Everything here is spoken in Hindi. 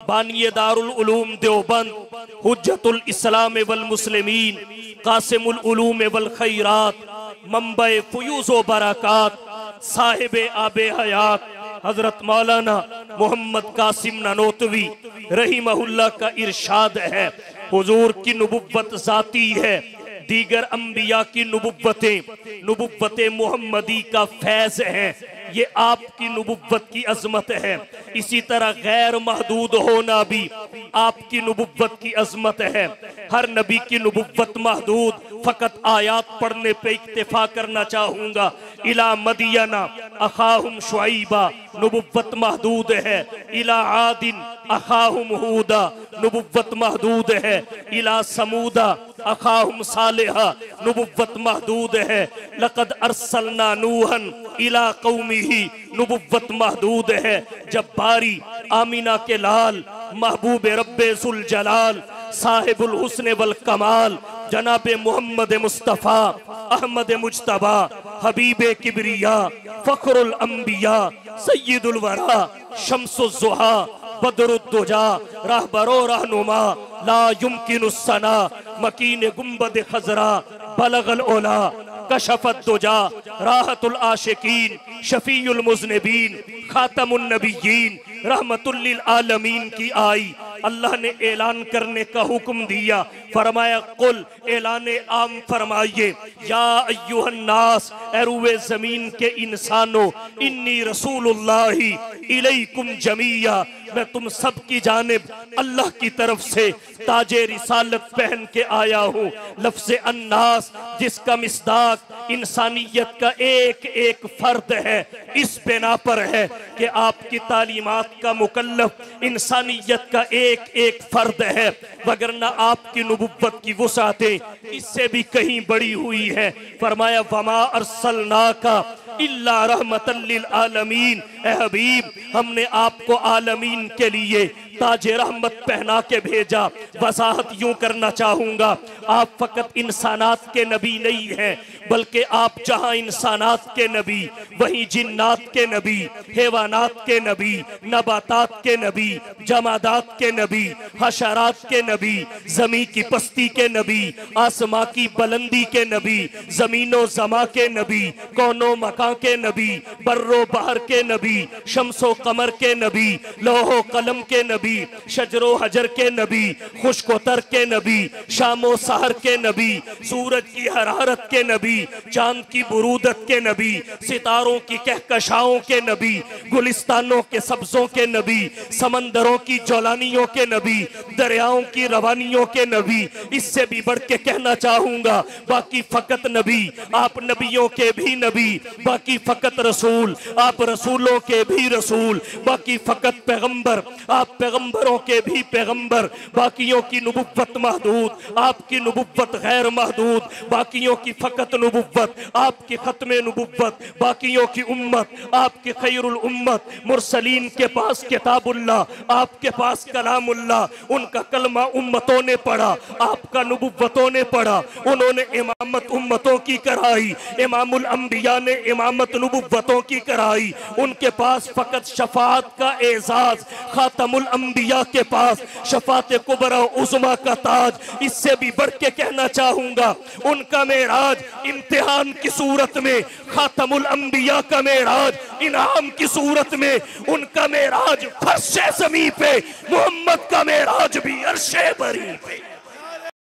बानिए दारुल उलूम देवबंद, हुज्जतुल इस्लाम वल मुस्लिमीन, कासिमुल उलूम वल खैरात, मंबे फयूज़ व बरक़ात, साहिबे आबे हयात हजरत मौलाना मोहम्मद कासिम ननोतवी रहीमहुल्लाह का इरशाद है, हुजूर की नबुव्वत ज़ाती है, दीगर अंबिया की नबुव्वत मोहम्मदी का फैज़ है, ये आपकी नबुव्वत की अजमत है। इसी तरह गैर महदूद होना भी आपकी नबुव्वत की अजमत है। हर नबी की नबुव्वत महदूद, फकत आयात पढ़ने पे इक्तिफा करना चाहूंगा। इला मदियना अखाहुम शुआइबा, नबुव्वत महदूद है। इला आदिन अखाहुम हूदा, नबुव्वत महदूद है। इला समूदा अखाहुम सालिहा, नबुव्वत महदूद है। लक़द अरसलना नूहन इला कौमिही, नबुव्वत महदूद है। जब बारी आमीना के लाल महबूब रब्बे जुल जलाल साहिबुल हुस्न वल कमाल जनाबे मोहम्मद मुस्तफ़ा अहमद मुज्तबा हबीबे किबरिया फ़ख्रुल अंबिया सय्यदुल वरा शम्सुज़्ज़ुहा बदरुद्दुजा रहबरो रहनुमा ला युमकिनुस सना मकीन गुंबद खजरा बलगल ओला कशफत दुजा राहतुल आशिकीन शफीउल मुज़निबीन खातमुन नबिय्यीन रहमतुल लिल आलमीन की आई। अल्लाह ने ऐलान करने का हुक्म दिया, फरमाया कुल, ऐलान आम फरमाइए, या अय्युहन नास, ए रूए जमीन के इंसानों, इन्नी रसूलुल्लाही इलैकुम जमीया, मैं तुम सब की जानिब अल्लाह की तरफ से ताजे रिसालत पहन के आया हूँ। लफ्ज़ अन्नास जिसका मिस्दाक इंसानियत का एक एक फर्द है, इस बिना पर है कि आपकी तालीमात का मुकल्लफ इंसानियत का एक एक फर्द है, वगरना आपकी नबुव्वत की वुसातें इससे भी कहीं बड़ी हुई है। फरमाया वमा अरसलनाका इल्ला रहमतल लिल आलमीन, ए हबीब हमने आपको आलमीन के लिए ताजे रहमत पहना के भेजा। वजाहत यूं करना चाहूंगा, आप फकत इंसानात के नबी नहीं हैं, बल्कि आप जहां इंसानात के नबी वहीं जिन्नात के नबी, हैवानात के नबी, नबातात के नबी, जमादात के नबी, हशरात के नबी, जमी की पस्ती के नबी, आसमां की बुलंदी के नबी, जमीनो जमा के नबी, कौनो मकां के नबी, बर्रो बहर के नबी, शम्सो कमर के नबी, लोहो कलम के नबी, शजरो हजर के नबी, खुशकोतर के नबी, शामो सहर के नबी, सूरज की हरारत के नबी, चांद की बुरूदत के नबी, सितारों की कहकशाओं के नबी, गुलिस्तानों के सब्जों के नबी, समंदरों की जौलानियों के नबी, दरियाओं की रवानियों के नबी। इससे भी बढ़ के कहना चाहूंगा, बाकी फकत नबी, आप नबियों के भी नबी, बाकी फकत रसूल, आप रसूलों के भी रसूल, बाकी फकत पैगंबर, आप पैगंबरों के भी पैगंबर। बाकियों की नबुव्वत महदूद, आपकी नबुव्वत गैर महदूद, बाकियों की फकत नबुव्वत, आपकी खत्मे नबुव्वत, बाकियों की उम्मत, आपकी खैरुल उम्मत, मुरसलीन के पास किताबुल्लाह, आपके पास कलामुल्लाह, उनका कलमा उम्मतों ने पढ़ा, आपका नबुव्वतों ने पढ़ा, उन्होंने इमामत उम्मतों की कराई, इमामुल अंबिया ने इमामत नबुव्वतों की कराई, उनके पास फकत शफाअत का एजाज, खातमुल अंबिया के पास शफात कुबरा उज़्मा का ताज। इससे भी बढ़ के कहना चाहूंगा, उनका मेराज इम्तिहान की सूरत में, खातमुल अंबिया का मेराज इनाम की सूरत में, उनका मेराज फर्शे ज़मीं पे, मोहम्मद का मेराज भी अर्शे बरी पे।